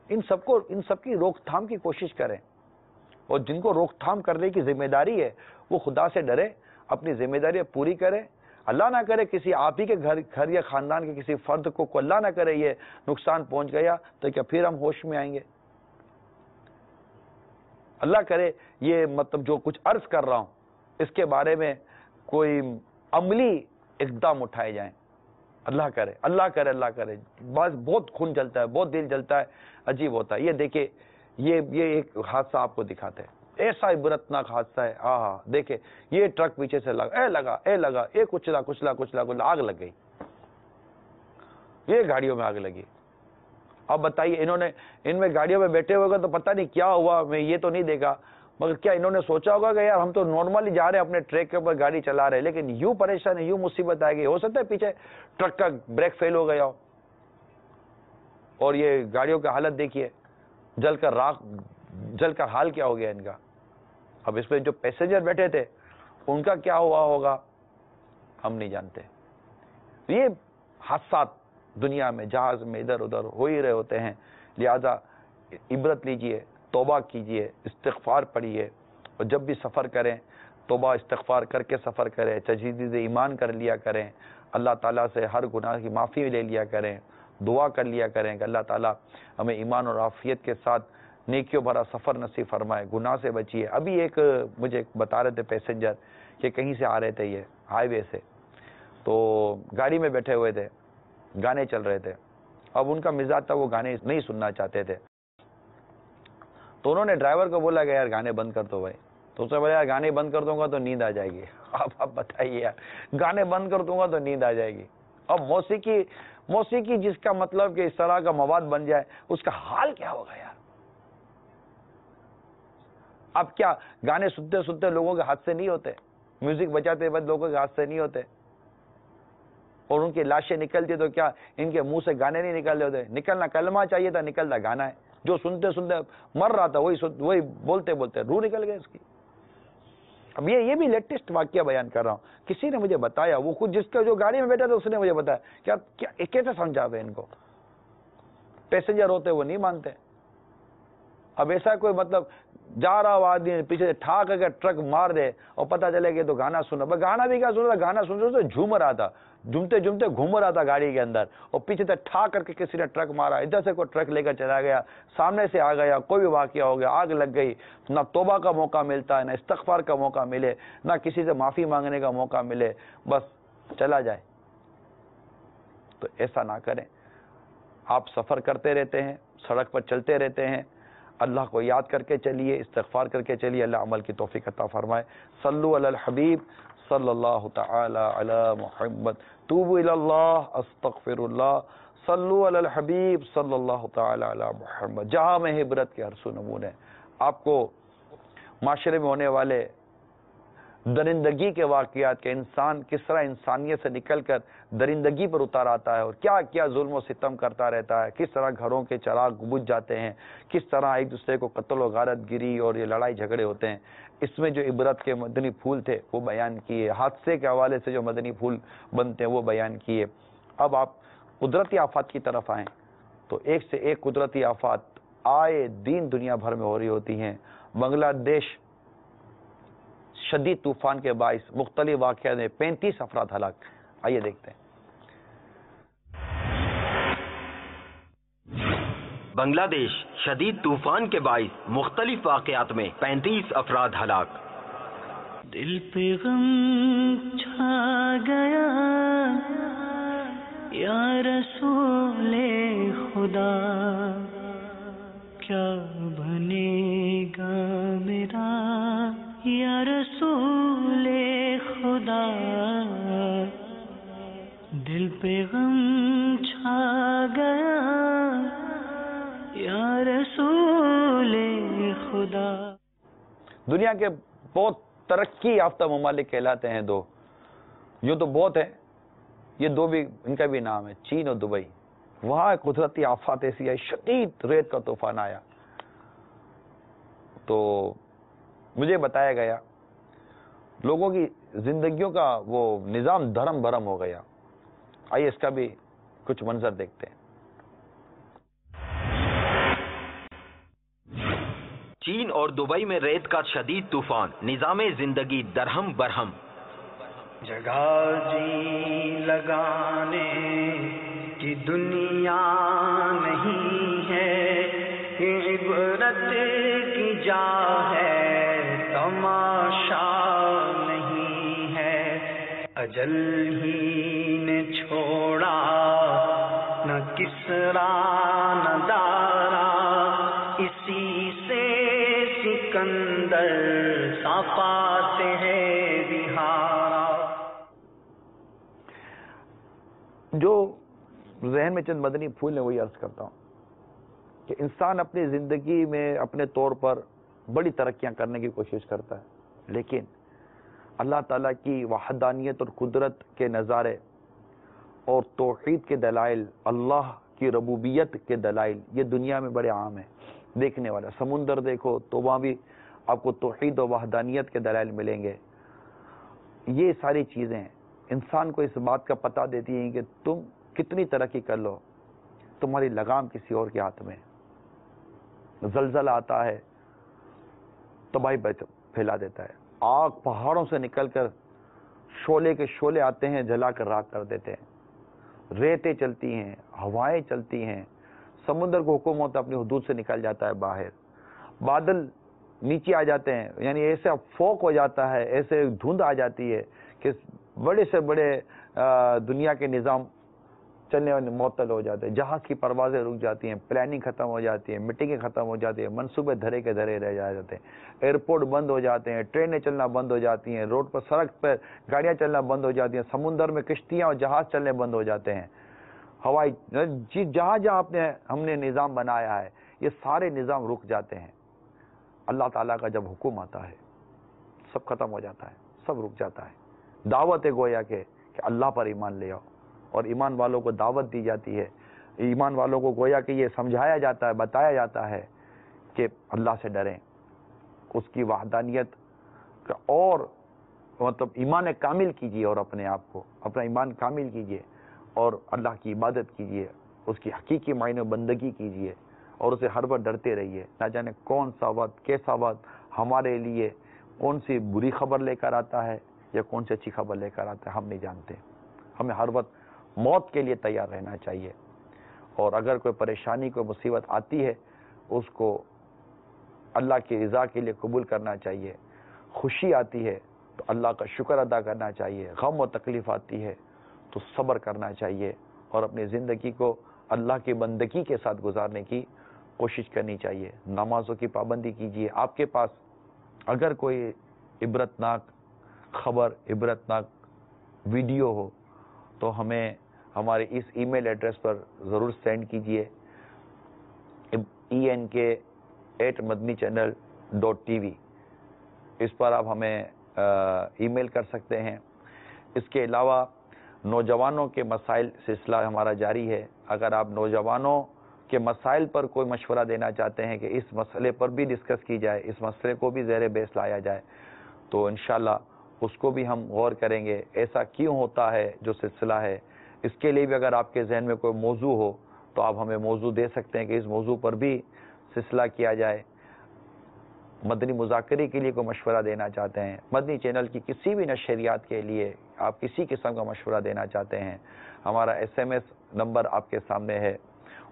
ان سب کی روک تھام کی کوشش کریں، اور جن کو روک تھام کرنے کی ذمہ داری ہے وہ خدا سے ڈرے، اپنی ذمہ داری پوری کرے. اللہ نہ کرے کسی آپ ہی کے گھر یا خاندان کے کسی فرد کو اللہ نہ کرے یہ نقصان پہنچ گیا تو کیا پھر ہم ہوش میں آئیں گے؟ اللہ کرے یہ مطلب جو کچھ عرض کر رہا ہوں اس کے بارے میں کوئی عملی اقدام اٹھائے جائیں. اللہ کرے، اللہ کرے، اللہ کرے. بہت خون جلتا ہے، بہت دل جلتا ہے، عجیب ہوتا ہے. یہ دیکھیں، یہ ایک حادثہ آپ کو دکھاتے ہیں، ایسا عبرتناک حادثہ ہے. ہاں دیکھیں، یہ ٹرک پیچھے سے لگا، کچلا، آگ لگ گئی. یہ گاڑیوں میں آگ لگی. اب بتائیے ان میں گاڑیوں میں بیٹھے ہوئے گا تو پتہ نہیں کیا ہوا، میں یہ تو نہیں دیکھا، مگر کیا انہوں نے سوچا ہوگا کہ یار ہم تو نارملی جا رہے ہیں اپنے ٹریک کے اوپر گاڑی چلا رہے ہیں، لیکن یوں پریشان ہے، یوں مصیبت آئے گی. ہو سکتا ہے پیچھے ٹرک کا بریک فیل ہو گیا ہو، اور یہ گاڑیوں کی حالت دیکھیے، جل کر حال کیا ہو گیا ان کا. اب اس پہ جو پیسنجر بیٹھے تھے ان کا کیا ہوا ہوگا ہم نہیں جانتے. یہ حادثات دنیا میں جہاز میں ادھر ادھر ہو ہی رہے ہوتے ہیں. لہذا عبرت لیجئے، توبہ کیجئے، استغفار پڑھیے، اور جب بھی سفر کریں توبہ استغفار کر کے سفر کریں، تجدید ایمان کر لیا کریں، اللہ تعالیٰ سے ہر گناہ کی معافی لے لیا کریں، دعا کر لیا کریں کہ اللہ تعالیٰ ہمیں ایمان اور عافیت کے ساتھ نیکیوں بھرا سفر نصیب فرمائے، گناہ سے بچیے. ابھی مجھے بتا رہے تھے پیسنجر کہ کہیں سے آ رہے تھے، یہ ہائی وے سے، تو گاڑی میں بیٹھے ہوئے تھے، گانے چل رہے تھے. اب ان کا مزاج تھا وہ گانے نہیں سننا چاہتے تھے، تو انہوں نے ڈرائیور کو بولا کہ یار گانے بند کر دو بھائی. تو اس نے بولا یار گانے بند کر دوں گا تو نیند آ جائے گی. آپ بتائیے یار، گانے بند کر دوں گا تو نیند آ جائے گی. اب موسیقی جس کا مطلب کہ اس طرح کا مواد بن جائے اس کا حال کیا ہوگا یار. اب کیا گانے سنتے سنتے لوگوں کے حادثے نہیں ہوتے؟ میوزک بجاتے وقت لوگوں کے حادثے نہیں ہوتے؟ اور ان کی لاشیں نکلتی تو کیا ان کے منہ سے گانے نہیں نکل رہے ہوتے؟ نکلنا کلمہ چاہیے تھا، نکلتا گانا ہے. جو سنتے سنتے مر رہا تھا وہی بولتے بولتے روح نکل گئے اس کی. اب یہ بھی لیٹسٹ واقعہ بیان کر رہا ہوں. کسی نے مجھے بتایا، وہ خود جس کا جو گاڑی میں بیٹھا تھا اس نے مجھے بتایا کیا کیسے سمجھاوے ان کو. پیسنجر ہوتے وہ نہیں مانتے. اب ایسا کوئی مطلب جا رہا ہوا آدمی پیچھے سے ٹھاک اگر ٹرک مار دے اور پتہ چلے کہ تو گانا سنا، گانا بھی کیا سن رہا، گانا سن رہا جھوم رہا تھا، جھومتے جھومتے گھوم رہا تھا گاڑی کے اندر، اور پیچھے سے ٹھا کر کے کسی نے ٹرک مارا. ادھر سے کوئی ٹرک لے کر چلا گیا، سامنے سے آ گیا، کوئی بھی واقعہ ہو گیا، آگ لگ گئی. نہ توبہ کا موقع ملتا ہے، نہ استغفار کا موقع ملے، نہ کسی سے معافی مانگنے کا موقع ملے، بس چلا جائے. تو ایسا نہ کریں. آپ سفر کرتے رہتے ہیں، سڑک پر چلتے رہتے ہیں، اللہ کو یاد کر کے چلیے، استغفار کر کے چلیے. اللہ عمل کی توفیق عطا فرمائے. صلو علی الحبیب صلی اللہ تعالی علی محمد. توبوا الی اللہ استغفر اللہ. صلو علی الحبیب صلی اللہ تعالی علی محمد. جہاں میں عبرت کے ہر سو نمونے. آپ کو معاشرے میں ہونے والے درندگی کے واقعات کے انسان کس طرح انسانیت سے نکل کر درندگی پر اتار آتا ہے اور کیا کیا ظلم و ستم کرتا رہتا ہے، کس طرح گھروں کے چراغ بجھ جاتے ہیں، کس طرح ایک دوسرے کو قتل و غارت گری اور یہ لڑائی جھگڑے ہوتے ہیں. اس میں جو عبرت کے مدنی پھول تھے وہ بیان کیے. حادثے کے حوالے سے جو مدنی پھول بنتے ہیں وہ بیان کیے. اب آپ قدرتی آفات کی طرف آئیں تو ایک سے ایک قدرتی آفات آئے دن دنیا بھر میں ہو رہی ہوتی ہیں. بنگلہ دیش شدید طوفان کے باعث مختلف واقعات میں 35 افراد ہلاک. آئیے دیکھتے ہیں. بنگلہ دیش شدید طوفان کے باعث مختلف واقعات میں 35 افراد ہلاک. دل پہ غم چھا گیا یا رسول خدا، کیا بنے گا میرا یا رسول خدا. دل پہ غم چھا گیا یا رسول خدا. دنیا کے بہت ترقی یافتہ ممالک کہلاتے ہیں دو، یوں تو بہت ہے، یہ دو بھی ان کا بھی نام ہے، چین اور دبئی. وہاں قدرتی آفات ایسی آئی، شدید ریت کا طوفان آیا. تو مجھے بتایا گیا لوگوں کی زندگیوں کا وہ نظام دھرم بھرم ہو گیا. آئیے اس کا بھی کچھ منظر دیکھتے ہیں. چین اور دبئی میں ریت کا شدید طوفان، نظام زندگی درہم برہم. جگہ جی لگانے کی دنیا نہیں ہے، عبرت کی جا ہے تماشا نہیں ہے. اجل ہی نے چھوڑا نہ کسرا نہ دارا، اسی سے سکندر صفاتے ہیں بہارا. جو ذہن میں چند مدنی پھول ہیں وہی عرض کرتا ہوں کہ انسان اپنی زندگی میں اپنے طور پر بڑی ترقیاں کرنے کی کوشش کرتا ہے، لیکن اللہ تعالیٰ کی وحدانیت اور قدرت کے نظارے اور توحید کے دلائل، اللہ کی ربوبیت کے دلائل یہ دنیا میں بڑے عام ہیں. دیکھنے والا سمندر دیکھو تو وہاں بھی آپ کو توحید و وحدانیت کے دلائل ملیں گے. یہ ساری چیزیں انسان کو اس بات کا پتہ دیتی ہیں کہ تم کتنی ترقی کر لو، تمہاری لگام کسی اور کے ہاتھ میں. زلزلہ آتا ہے تباہی پھیلا دیتا ہے، آگ پہاڑوں سے نکل کر شعلے کے شعلے آتے ہیں جلا کر راکھ کر دیتے ہیں. ریتیں چلتی ہیں، ہوائیں چلتی ہیں، سمندر کو حکم ہوتا ہے اپنی حدود سے نکل جاتا ہے باہر. بادل نیچے آ جاتے ہیں، یعنی ایسے فوق ہو جاتا ہے، ایسے دھند آ جاتی ہے کہ بڑے سے بڑے دنیا کے نظام چلنے والے معطل ہو جاتے ہیں. جہاز کی پروازیں رک جاتی ہیں، پلاننگ ختم ہو جاتی ہے، میٹنگیں ختم ہو جاتی ہیں، منصوبے دھرے کے دھرے رہ جاتے ہیں، ایئرپورٹ بند ہو جاتے ہیں، ٹرینیں چلنا بند ہو جاتی ہیں، روڈ پر سڑک پر گاڑیاں چلنا بند ہو جاتی ہیں، سمندر میں کشتیاں اور جہاز چلنے بند ہو جاتے ہیں. ہوائی جہاں جہاں ہم نے نظام بنایا ہے یہ سارے نظام رک جاتے ہیں. اللہ تعالیٰ کا جب حکم آتا ہے سب ختم ہو جاتا ہے، سب رک جاتا ہے. دعوت ہے گویا کہ اللہ پر ایمان لے آؤ. اور ایمان والوں کو دعوت دی جاتی ہے، ایمان والوں کو گویا کہ یہ سمجھایا جاتا ہے، بتایا جاتا ہے کہ اللہ سے ڈریں، اس کی وحدانیت کا اور مطلب ایمان کامل کیجیے، اور اپنے آپ کو اپنا ایمان کامل کیجیے اور اللہ کی عبادت کیجیے، اس کی حقیقی معنی بندگی کیجیے اور اسے ہر وقت ڈرتے رہیے۔ نہ جانے کون سا وقت کیسا وقت ہمارے لیے کون سی بری خبر لے کر آتا ہے یا کون سی اچھی خبر لے کر آتا ہے، ہم نہیں جانتے۔ ہمیں ہر وقت موت کے لیے تیار رہنا چاہیے، اور اگر کوئی پریشانی کوئی مصیبت آتی ہے اس کو اللہ کی رضا کے لیے قبول کرنا چاہیے، خوشی آتی ہے تو اللہ کا شکر ادا کرنا چاہیے، غم و تکلیف آتی ہے تو صبر کرنا چاہیے اور اپنی زندگی کو اللہ کی بندگی کے ساتھ گزارنے کی کوشش کرنی چاہیے۔ نمازوں کی پابندی کیجیے۔ آپ کے پاس اگر کوئی عبرتناک خبر، عبرتناک ویڈیو ہو تو ہمیں ہمارے اس ای میل ایڈریس پر ضرور سینڈ کیجیے، enk@madanichannel.tv، اس پر آپ ہمیں ای میل کر سکتے ہیں۔ اس کے علاوہ نوجوانوں کے مسائل سلسلہ ہمارا جاری ہے۔ اگر آپ نوجوانوں کے مسائل پر کوئی مشورہ دینا چاہتے ہیں کہ اس مسئلے پر بھی ڈسکس کی جائے، اس مسئلے کو بھی زیر بحث لایا جائے، تو انشاءاللہ اس کو بھی ہم غور کریں گے۔ ایسا کیوں ہوتا ہے جو سلسلہ ہے، اس کے لیے بھی اگر آپ کے ذہن میں کوئی موضوع ہو تو آپ ہمیں موضوع دے سکتے ہیں کہ اس موضوع پر بھی سلسلہ کیا جائے۔ مدنی مذاکرے کے لیے کوئی مشورہ دینا چاہتے ہیں، مدنی چینل کی کسی بھی نشریات کے لیے آپ کسی قسم کا مشورہ دینا چاہتے ہیں، ہمارا SMS نمبر آپ کے سامنے ہے،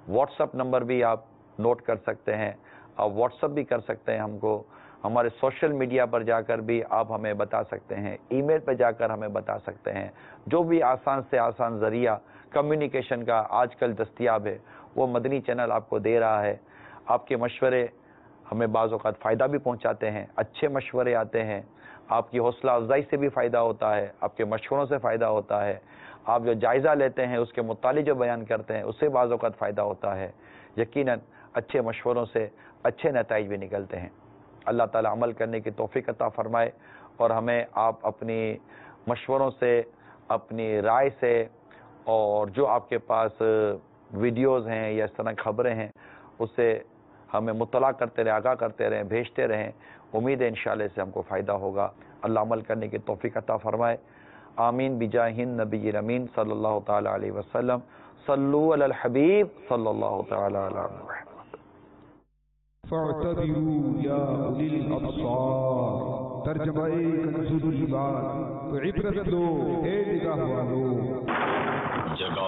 واٹس ایپ نمبر بھی آپ نوٹ کر سکتے ہیں، آپ واٹس ایپ بھی کر سکتے ہیں ہم کو، ہمارے سوشل میڈیا پر جا کر بھی آپ ہمیں بتا سکتے ہیں، ای میل پہ جا کر ہمیں بتا سکتے ہیں۔ جو بھی آسان سے آسان ذریعہ کمیونیکیشن کا آج کل دستیاب ہے وہ مدنی چینل آپ کو دے رہا ہے۔ آپ کے مشورے ہمیں بعض اوقات فائدہ بھی پہنچاتے ہیں، اچھے مشورے آتے ہیں، آپ کی حوصلہ افزائی سے بھی فائدہ ہوتا ہے، آپ کے مشوروں سے فائدہ ہوتا ہے، آپ جو جائزہ لیتے ہیں اس کے متعلق جو بیان کرتے ہیں اس سے بعض اوقات فائدہ ہوتا ہے۔ یقیناً اچھے مشوروں سے اچھے نتائج بھی نکلتے ہیں۔ اللہ تعالیٰ عمل کرنے کی توفیق عطا فرمائے، اور ہمیں آپ اپنی مشوروں سے، اپنی رائے سے، اور جو آپ کے پاس ویڈیوز ہیں یا اس طرح خبریں ہیں اس سے ہمیں مطلع کرتے رہیں، آگاہ کرتے رہیں، بھیجتے رہیں۔ امید ہے انشاءاللہ اس سے ہم کو فائدہ ہوگا۔ اللہ عمل کرنے کی توفیق عطا فرمائے۔ آمین بجاہ النبی الامین صلی اللہ تعالی علیہ وسلم۔ صلو علی الحبیب صلی اللہ تعالی علیہ وسلم۔ فاعتبروا یا اولی الابصار، ترجمہ کنز العباد، تو عبرت لو اے نگاہ والو۔ جگہ